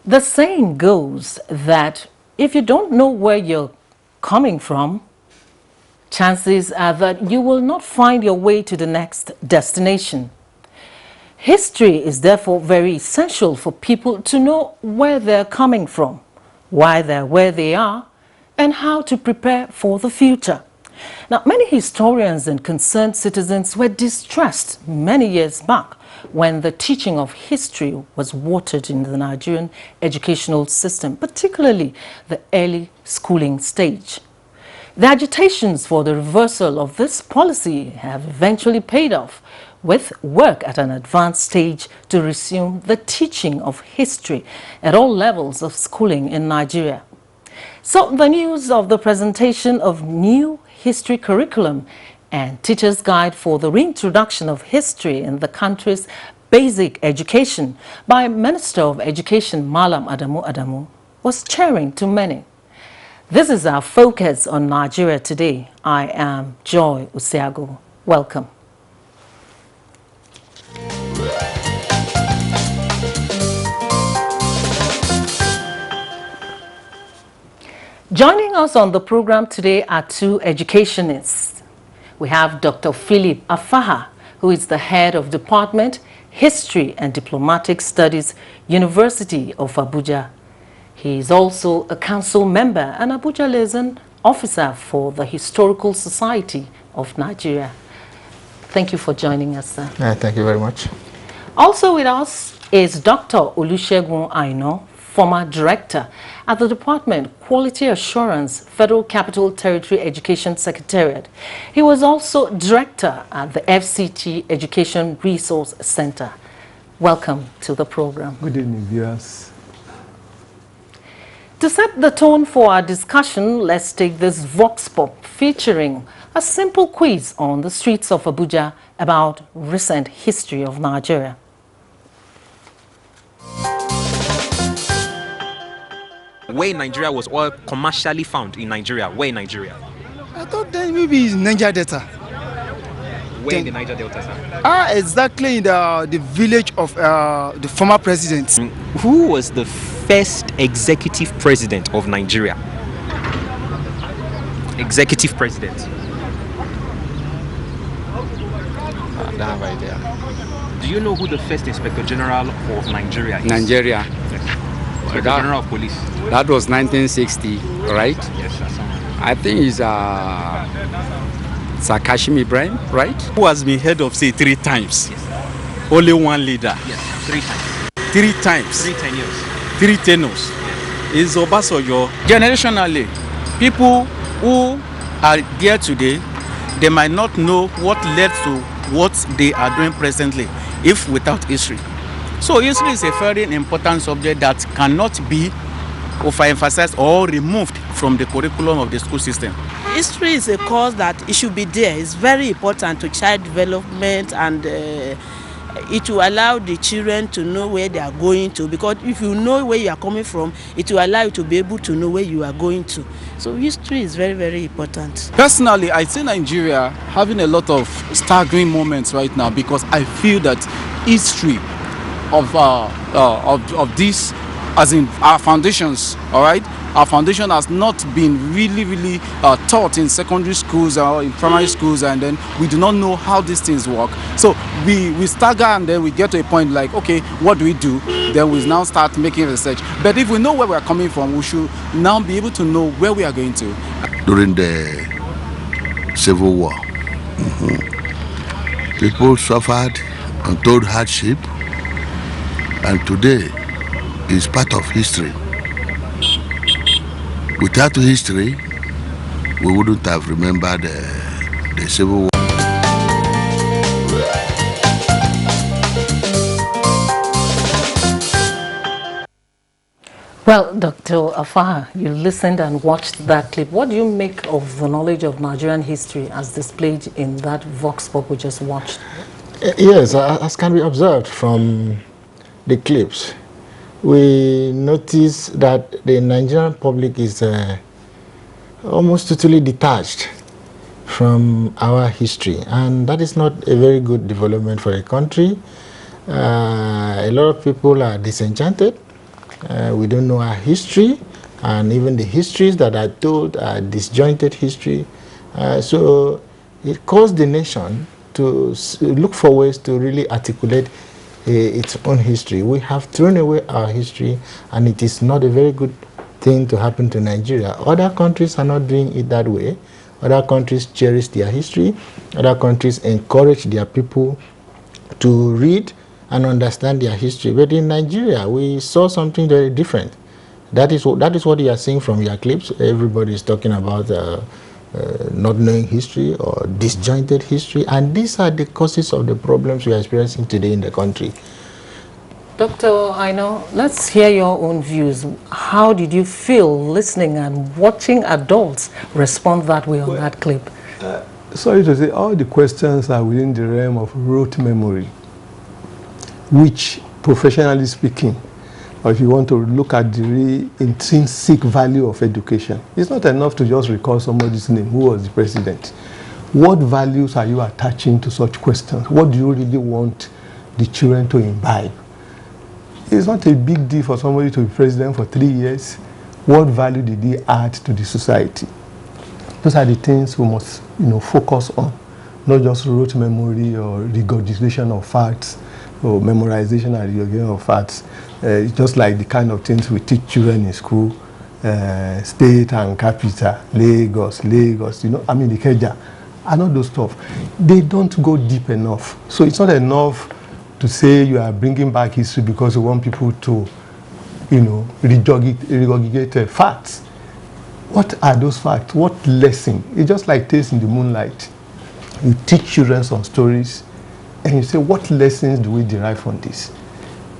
The saying goes that if you don't know where you're coming from, chances are that you will not find your way to the next destination. History is therefore very essential for people to know where they're coming from, why they're where they are, and how to prepare for the future. Now, many historians and concerned citizens were distressed many years back when the teaching of history was watered in the Nigerian educational system, particularly the early schooling stage. The agitations for the reversal of this policy have eventually paid off, with work at an advanced stage to resume the teaching of history at all levels of schooling in Nigeria. So the news of the presentation of new history curriculum and teacher's guide for the reintroduction of history in the country's basic education by Minister of Education MALLAM ADAMU was cheering to many. This is our focus on Nigeria today. I am Joy Usiago. Welcome. Joining us on the program today are two educationists. We have Dr. Philip Afaha, who is the head of Department, History and Diplomatic Studies, University of Abuja. He is also a council member and Abuja liaison officer for the Historical Society of Nigeria. Thank you for joining us, sir. Thank you very much. Also with us is Dr. Olusegun Aino, former director at the Department Quality Assurance, Federal Capital Territory Education Secretariat. He was also director at the FCT Education Resource Center. Welcome to the program. Good evening, viewers. To set the tone for our discussion, let's take this Vox Pop featuring a simple quiz on the streets of Abuja about recent history of Nigeria. Where in Nigeria was oil commercially found in Nigeria? Where in Nigeria? I thought then maybe it's Niger Delta. Where in the Niger Delta, sir? Exactly in the village of the former president. Who was the first executive president of Nigeria? Executive president. I don't have idea. Do you know who the first Inspector General of Nigeria is? Nigeria. Inspector General of Police. That was 1960, right? Yes, sir. I think it's Kashim Ibrahim, right? Who has been head of state 3 times? Yes. Only one leader. Yes, 3 times. 3 times. 3 tenures. 3 tenures. Yes. Is Obasanjo. Generationally, people who are there today, they might not know what led to what they are doing presently, if without history. So history is a very important subject that cannot be overemphasized or removed from the curriculum of the school system. History is a course that it should be there. It's very important to child development, and it will allow the children to know where they are going to, because if you know where you are coming from, it will allow you to be able to know where you are going to. So history is very, very important. Personally, I see Nigeria having a lot of staggering moments right now, because I feel that history of this, as in our foundations, all right, our foundation has not been really taught in secondary schools or in primary schools, and then we do not know how these things work. So we stagger, and then we get to a point like, okay, what do? Then we now start making research. But if we know where we are coming from, we should now be able to know where we are going to. During the Civil War, people suffered untold hardship, and today is part of history. Without history, we wouldn't have remembered the Civil War. Well, Dr. Afaha, you listened and watched that clip. What do you make of the knowledge of Nigerian history as displayed in that Vox Pop we just watched? Yes, as can be observed from the clips, we notice that the Nigerian public is almost totally detached from our history, and that is not a very good development for a country. A lot of people are disenchanted We don't know our history, and even the histories that are told are disjointed history. So it caused the nation to look for ways to really articulate its own history. We have thrown away our history, and it is not a very good thing to happen to Nigeria. Other countries are not doing it that way. Other countries cherish their history. Other countries encourage their people to read and understand their history. But in Nigeria, we saw something very different. That is what you are seeing from your clips. Everybody is talking about not knowing history or disjointed history, and these are the causes of the problems we are experiencing today in the country. Dr. Aino, let's hear your own views. How did you feel listening and watching adults respond that way on that clip? Sorry to say, all the questions are within the realm of rote memory, which, professionally speaking, or if you want to look at the intrinsic value of education, it's not enough to just recall somebody's name, who was the president. What values are you attaching to such questions? What do you really want the children to imbibe? It's not a big deal for somebody to be president for 3 years. What value did he add to the society? Those are the things we must, focus on, not just rote memory or regurgitation of facts or memorization and regurgitation of facts. It's just like the kind of things we teach children in school, state and capital, Lagos, Ikeja, and all those stuff. They don't go deep enough. So it's not enough to say you are bringing back history because you want people to, regurgitate facts. What are those facts? What lesson? It's just like Tales in the Moonlight. You teach children some stories, and you say, what lessons do we derive from this?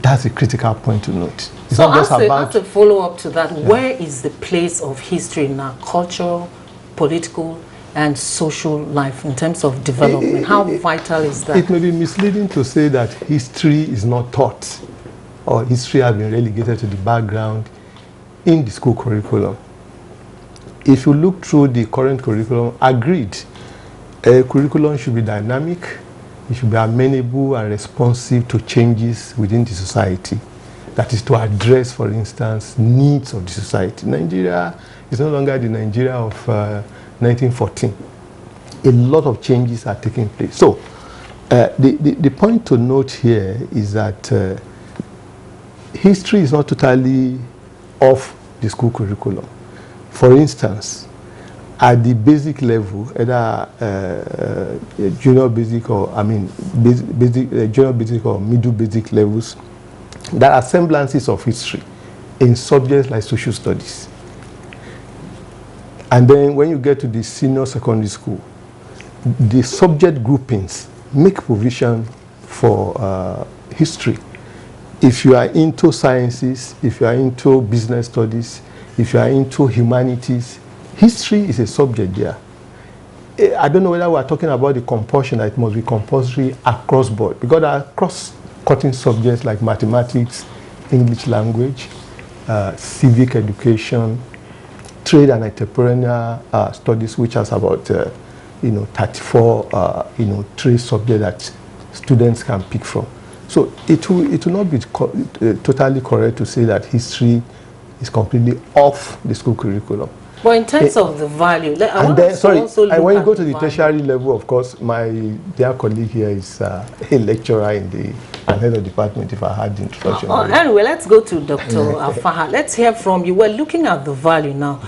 That's a critical point to note. It's So not just as a follow-up to that, where is the place of history in our cultural, political, and social life in terms of development? How vital is that? It may be misleading to say that history is not taught, or history has been relegated to the background in the school curriculum. If you look through the current curriculum, agreed, a curriculum should be dynamic, it should be amenable and responsive to changes within the society. That is to address, for instance, needs of the society. Nigeria is no longer the Nigeria of 1914. A lot of changes are taking place. So the point to note here is that history is not totally off the school curriculum. For instance, at the basic level, either junior basic or junior basic or middle basic levels, there are semblances of history in subjects like social studies. And then when you get to the senior secondary school, the subject groupings make provision for history. If you are into sciences, if you are into business studies, if you are into humanities, history is a subject there. I don't know whether we are talking about the compulsion that it must be compulsory across board, because there are cross-cutting subjects like mathematics, English language, civic education, trade and entrepreneurial studies, which has about 34 trade subjects that students can pick from. So it will not be totally correct to say that history is completely off the school curriculum. But in terms of the value, and when you go to the tertiary level, of course, my dear colleague here is a lecturer in the head of department, if I had the introduction. Anyway, let's go to Dr. Afaha. Let's hear from you. We're looking at the value now.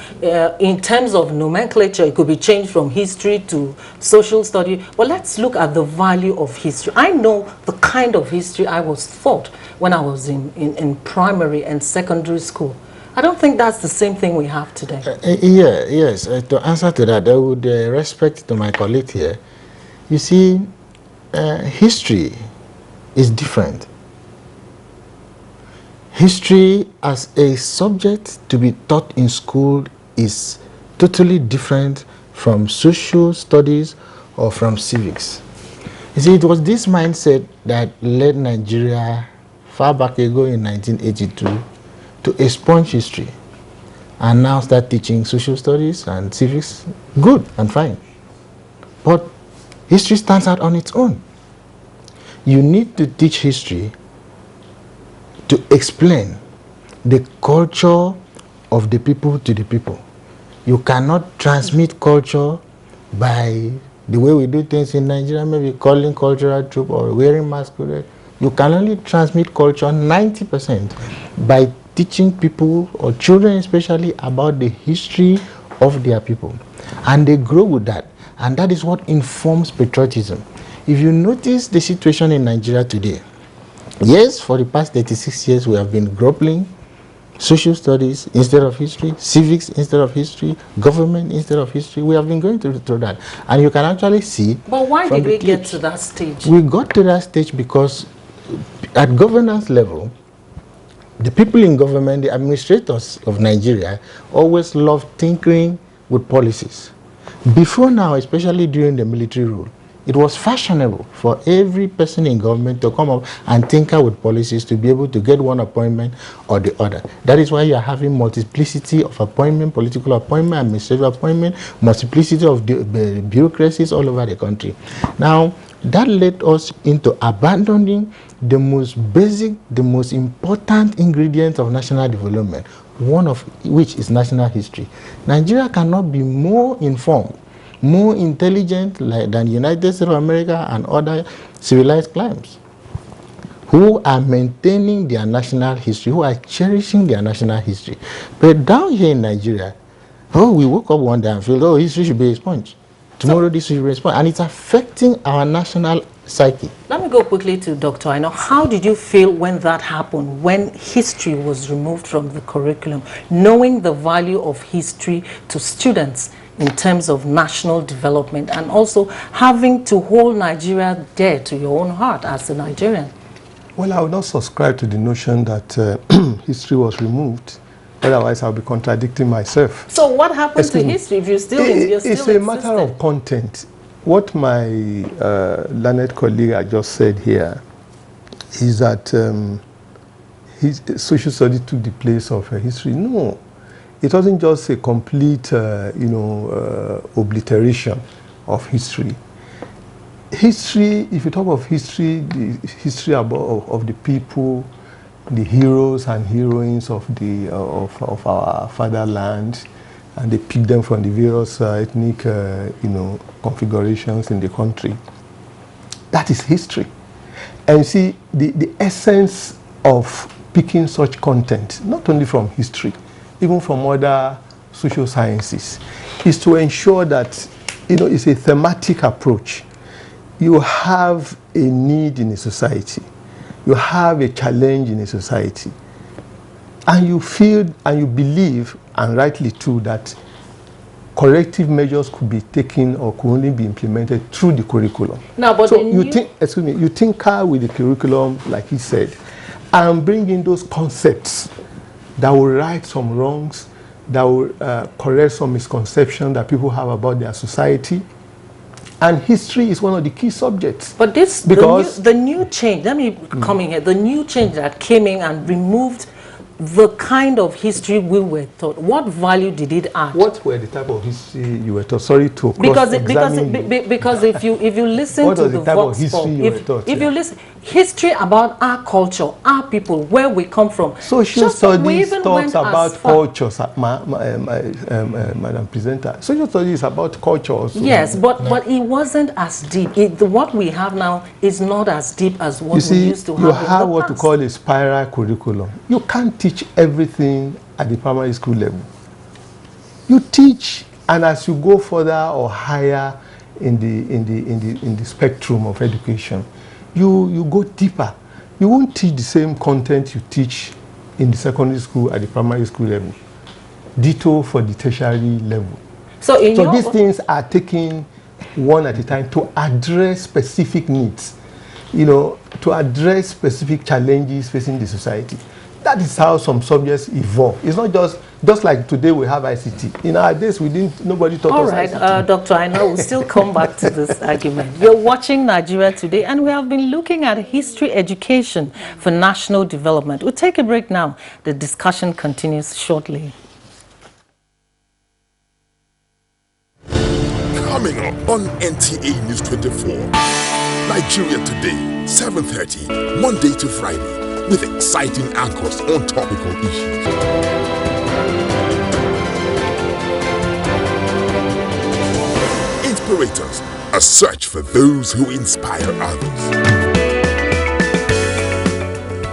In terms of nomenclature, it could be changed from history to social study. But let's look at the value of history. I know the kind of history I was taught when I was in primary and secondary school. I don't think that's the same thing we have today. Yes. To answer to that, with respect to my colleague here, you see, history is different. History as a subject to be taught in school is totally different from social studies or from civics. You see, it was this mindset that led Nigeria far back ago in 1982 to expunge history and now start teaching social studies and civics. Good and fine. But history stands out on its own. You need to teach history to explain the culture of the people to the people. You cannot transmit culture by the way we do things in Nigeria, maybe calling cultural troop or wearing masquerade. You can only transmit culture 90% by teaching people, or children especially, about the history of their people. And they grow with that. And that is what informs patriotism. If you notice the situation in Nigeria today, yes, for the past 36 years we have been grappling social studies instead of history, civics instead of history, government instead of history. We have been going through that. And you can actually see... But why did we get to that stage? We got to that stage because at governance level, the people in government, the administrators of Nigeria, always loved tinkering with policies. Before now, especially during the military rule, it was fashionable for every person in government to come up and tinker with policies to be able to get one appointment or the other. That is why you are having multiplicity of appointment, political appointment, administrative appointment, multiplicity of bureaucracies all over the country. Now, that led us into abandoning the most basic, the most important ingredient of national development, one of which is national history. Nigeria cannot be more informed, more intelligent than the United States of America and other civilized climes who are maintaining their national history, who are cherishing their national history. But down here in Nigeria, we woke up one day and feel, history should be a sponge. Tomorrow this will be a sponge. And it's affecting our national psyche. Let me go quickly to Dr. Aino. How did you feel when that happened, when history was removed from the curriculum, knowing the value of history to students in terms of national development, and also having to hold Nigeria dear to your own heart as a Nigerian? Well, I would not subscribe to the notion that history was removed. Otherwise, I'll be contradicting myself. So what happened to history if you're still It's a matter of content. What my learned colleague just said here is that social studies took the place of history. No. It wasn't just a complete, obliteration of history. History, if you talk of history, the history of the people, the heroes and heroines of our fatherland, and they pick them from the various ethnic, configurations in the country. That is history. And see, the essence of picking such content, not only from history, even from other social sciences, is to ensure that, it's a thematic approach. You have a need in a society. You have a challenge in a society. And you feel and you believe, and rightly too, that corrective measures could be taken or could only be implemented through the curriculum. No, but so you tinker with the curriculum, like he said, and bring in those concepts that will right some wrongs, that will correct some misconceptions that people have about their society. And history is one of the key subjects. But this, because the new change, let me come in here, the new change that came in and removed the kind of history we were taught, what value did it add? What were the type of history you were taught? Sorry to cross-examine you. Because if you listen to the Vox Pop, if you listen, history about our culture, our people, where we come from. Social studies talks about cultures, Madam Presenter. Social studies about culture also. Yes, but it wasn't as deep. What we have now is not as deep as what we used to have. You have what we call a spiral curriculum. You can't teach everything at the primary school level. You teach, and as you go further or higher in the spectrum of education, you go deeper. You won't teach the same content you teach in the secondary school at the primary school level. Ditto for the tertiary level. So these things are taken one at a time to address specific needs, to address specific challenges facing the society. That is how some subjects evolve. It's not just like today we have ICT. In our days, nobody taught us ICT. All right, Dr. I know we'll still come back to this argument. You're watching Nigeria Today, and we have been looking at history education for national development. We'll take a break now. The discussion continues shortly. Coming up on NTA News 24, Nigeria Today, 7:30, Monday to Friday. with exciting anchors on topical issues. Inspirators, a search for those who inspire others.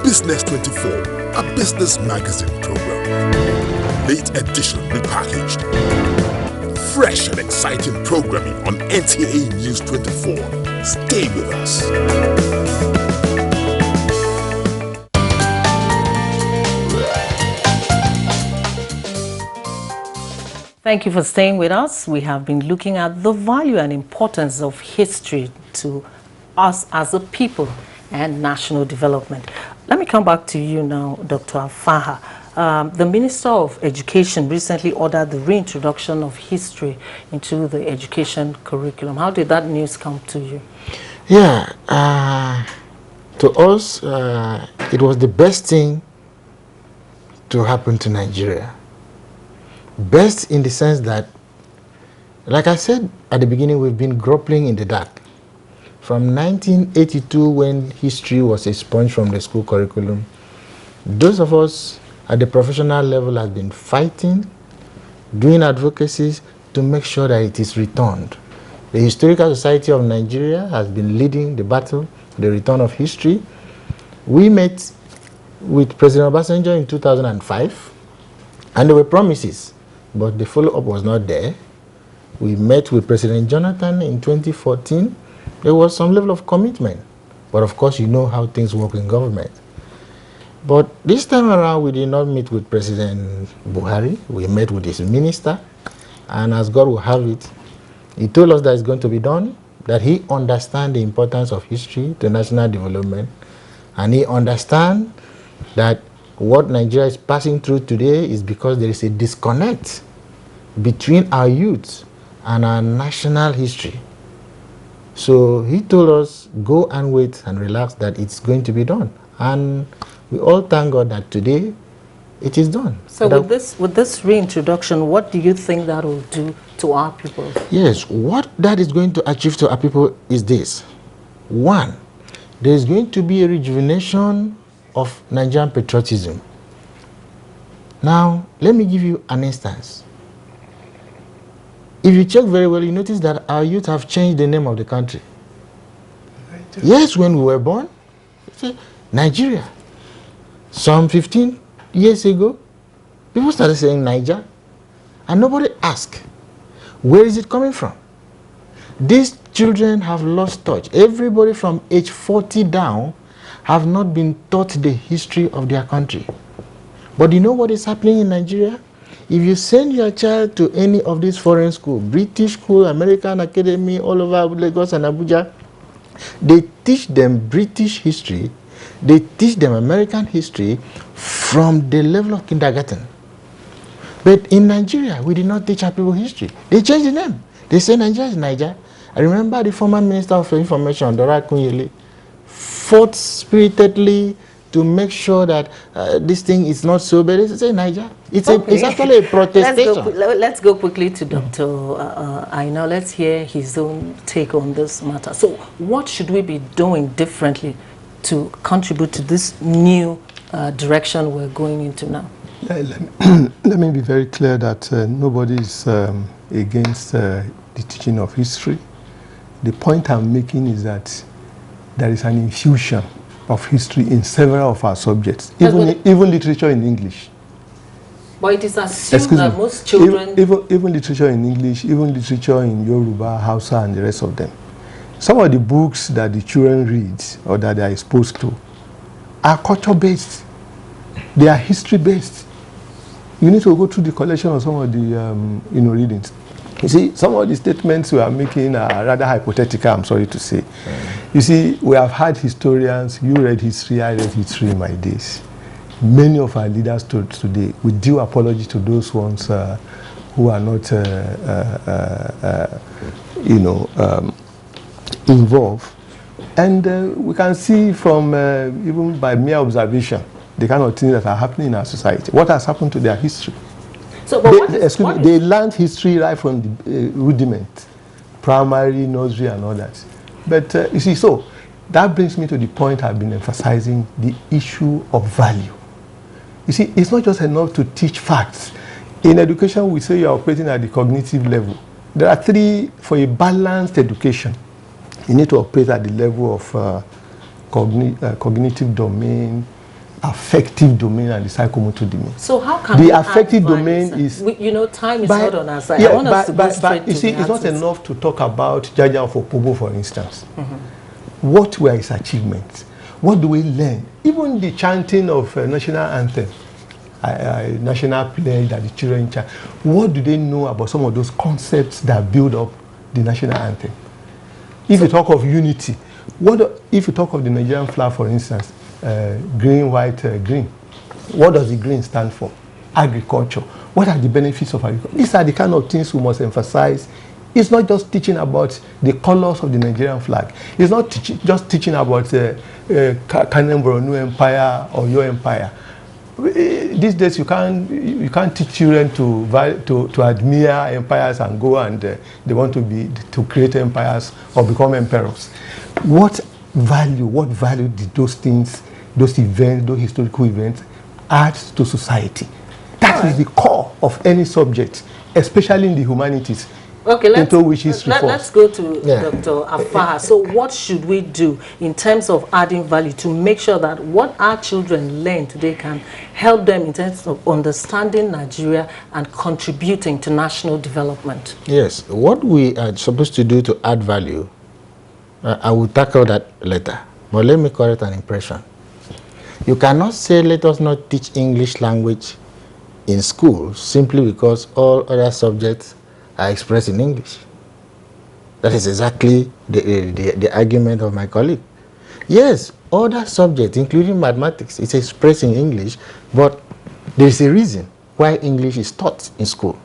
Business 24, a business magazine program. Late edition repackaged. Fresh and exciting programming on NTA News 24. Stay with us. Thank you for staying with us. We have been looking at the value and importance of history to us as a people and national development. Let me come back to you now, Dr. Faha. The Minister of Education recently ordered the reintroduction of history into the education curriculum. How did that news come to you? Yeah, to us, it was the best thing to happen to Nigeria. Best in the sense that, like I said at the beginning, we've been grappling in the dark. From 1982, when history was expunged from the school curriculum, those of us at the professional level have been fighting, doing advocacies to make sure that it is returned. The Historical Society of Nigeria has been leading the battle for the return of history. We met with President Obasanjo in 2005, and there were promises, but the follow-up was not there. We met with President Jonathan in 2014. There was some level of commitment, but of course you know how things work in government. But this time around, we did not meet with President Buhari. We met with his minister, and as God will have it, he told us that it's going to be done, that he understands the importance of history to national development, and he understands that what Nigeria is passing through today is because there is a disconnect between our youth and our national history. So he told us, go and wait and relax, that it's going to be done. And we all thank God that today it is done. So with this reintroduction, what do you think that will do to our people? Yes, what that is going to achieve to our people is this. One, there is going to be a rejuvenation of Nigerian patriotism. Now, let me give you an instance. If you check very well, you notice that our youth have changed the name of the country. Yes, when we were born, Nigeria. Some 15 years ago, people started saying Niger, and nobody asked, where is it coming from? These children have lost touch. Everybody from age 40 down have not been taught the history of their country. But you know what is happening in Nigeria? If you send your child to any of these foreign schools, British school, American Academy, all over Lagos and Abuja, they teach them British history, they teach them American history from the level of kindergarten. But in Nigeria, we did not teach our people history. They changed the name. They say Nigeria is Niger. I remember the former Minister of Information, Dora Akunyele, fought spiritedly to make sure that this thing is not so bad. They say Niger. It's actually a protestation. Let's go quickly to Dr. Aina. Let's hear his own take on this matter. So what should we be doing differently to contribute to this new direction we're going into now? Let me be very clear that nobody is against the teaching of history. The point I'm making is that there is an infusion of history in several of our subjects, even literature in English. But it is assumed that most children... Even literature in English, even literature in Yoruba, Hausa, and the rest of them. Some of the books that the children read or that they are exposed to are culture-based. They are history-based. You need to go through the collection of some of the readings. You see, some of the statements we are making are rather hypothetical, I'm sorry to say. You see, we have had historians, you read history, I read history in my days. Many of our leaders today, with due apology to those ones who are not, involved. And we can see from, even by mere observation, the kind of things that are happening in our society. What has happened to their history? So, but they learned history right from the rudiment, primary, nursery, and all that. But you see, so that brings me to the point I've been emphasizing, the issue of value. You see, it's not just enough to teach facts. In education, we say you're operating at the cognitive level. There are three, for a balanced education, you need to operate at the level of cognitive domain, affective domain, and the psychomotor domain. So how can the affective domain is... you know, time is not on our side. Yeah, I want us to go straight to you see, it's not enough to talk about Jaja of Opobo, for instance. What were his achievements? What do we learn? Even the chanting of national anthem, national pledge that the children chant, what do they know about some of those concepts that build up the national anthem? If you talk of unity, if you talk of the Nigerian flag, for instance, green, white, green, what does the green stand for? Agriculture. What are the benefits of agriculture? These are the kind of things we must emphasize. It's not just teaching about the colors of the Nigerian flag. It's not just teaching about Kanem Borno Empire or your empire. These days, you can't teach children to admire empires and go and they want to create empires or become emperors. What value did those things, those events, those historical events add to society? That is the core of any subject, especially in the humanities. Okay, let's go to Yeah. Dr. Afaha. So what should we do in terms of adding value to make sure that what our children learn today can help them in terms of understanding Nigeria and contributing to national development? Yes, what we are supposed to do to add value, I will tackle that later. But let me correct an impression. You cannot say let us not teach English language in school simply because all other subjects are expressed in English. That is exactly the argument of my colleague. Yes, other subjects, including mathematics, is expressed in English, but there is a reason why English is taught in school.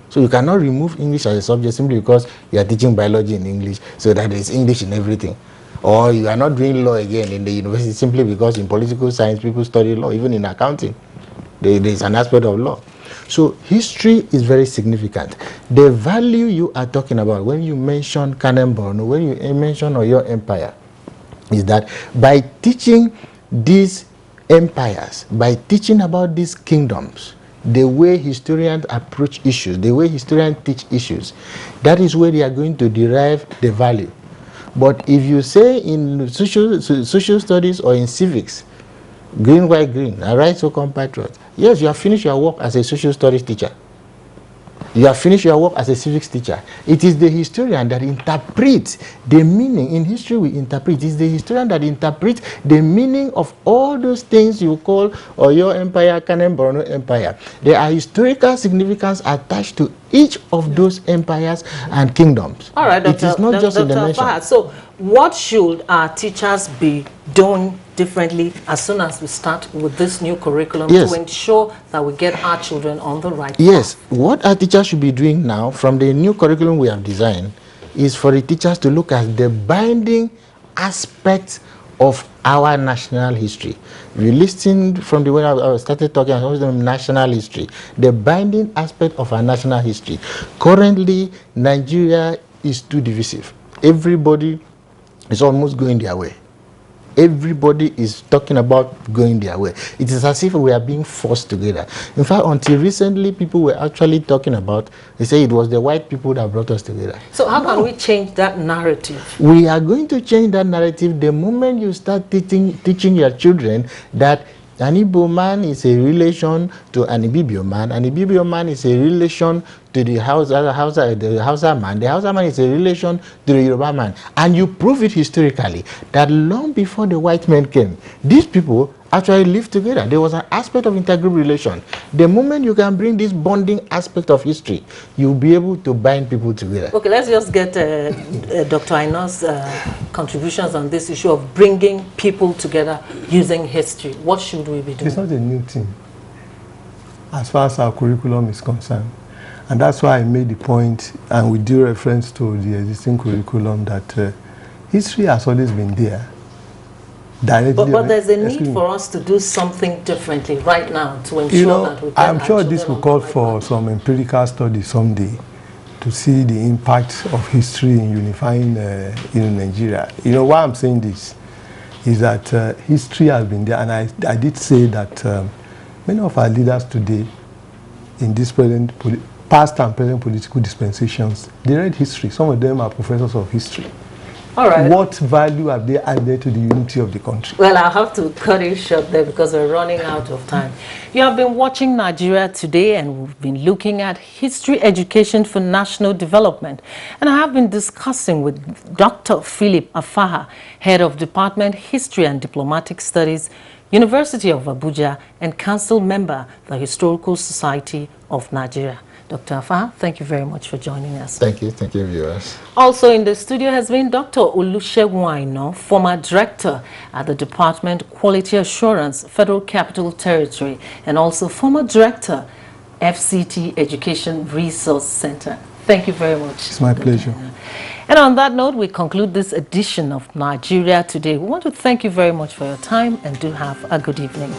So you cannot remove English as a subject simply because you are teaching biology in English, so that there is English in everything. Or you are not doing law again in the university simply because in political science people study law, even in accounting. There is an aspect of law. So history is very significant. The value you are talking about when you mention Kanem Borno, when you mention Oyo Empire, is that by teaching these empires, by teaching about these kingdoms, the way historians approach issues, the way historians teach issues, that is where they are going to derive the value. But if you say in social studies or in civics, green, white, green, a right to compatriot, yes, you have finished your work as a social studies teacher. You have finished your work as a civics teacher. It is the historian that interprets the meaning. In history we interpret. It is the historian that interprets the meaning of all those things you call Oyo Empire, Kanem Borno Empire. There are historical significance attached to each of those empires and kingdoms. All right, Dr. It is not just in the mention. Fahad, so what should our teachers be doing differently as soon as we start with this new curriculum to ensure that we get our children on the right path? Yes, what our teachers should be doing now from the new curriculum we have designed is for the teachers to look at the binding aspects of our national history. We listened from the way I started talking about the national history, the binding aspect of our national history. Currently, Nigeria is too divisive. Everybody is almost going their way. Everybody is talking about going their way. It is as if we are being forced together. In fact, until recently, people were actually talking about, they say it was the white people that brought us together. So how can we change that narrative? We are going to change that narrative the moment you start teaching your children that an Igbo man is a relation to an Ibibio man, an Ibibio man is a relation to the Hausa man, the Hausa man is a relation to the Yoruba man. And you prove it historically that long before the white men came, these people actually lived together. There was an aspect of intergroup relation. The moment you can bring this bonding aspect of history, you'll be able to bind people together. Okay, let's just get Dr. Aina's contributions on this issue of bringing people together using history. What should we be doing? It's not a new thing as far as our curriculum is concerned. And that's why I made the point, and with due reference to the existing curriculum, that history has always been there. But there's a need for us to do something differently right now to ensure that we get I'm sure this will call for some empirical study someday to see the impact of history in unifying Nigeria. You know why I'm saying this? is that history has been there, and I did say that many of our leaders today in this past and present political dispensations, they read history. Some of them are professors of history. All right. What value have they added to the unity of the country? Well, I'll have to cut it short there because we're running out of time. You have been watching Nigeria Today, and we've been looking at history education for national development. And I have been discussing with Dr. Philip Afaha, Head of Department History and Diplomatic Studies, University of Abuja, and Council Member, the Historical Society of Nigeria. Dr. Afaha, thank you very much for joining us. Thank you, viewers. Also in the studio has been Dr. Olusegun Aina, former director at the Department Quality Assurance, Federal Capital Territory, and also former director, FCT Education Resource Center. Thank you very much. It's my pleasure. And on that note, we conclude this edition of Nigeria Today. We want to thank you very much for your time, and do have a good evening.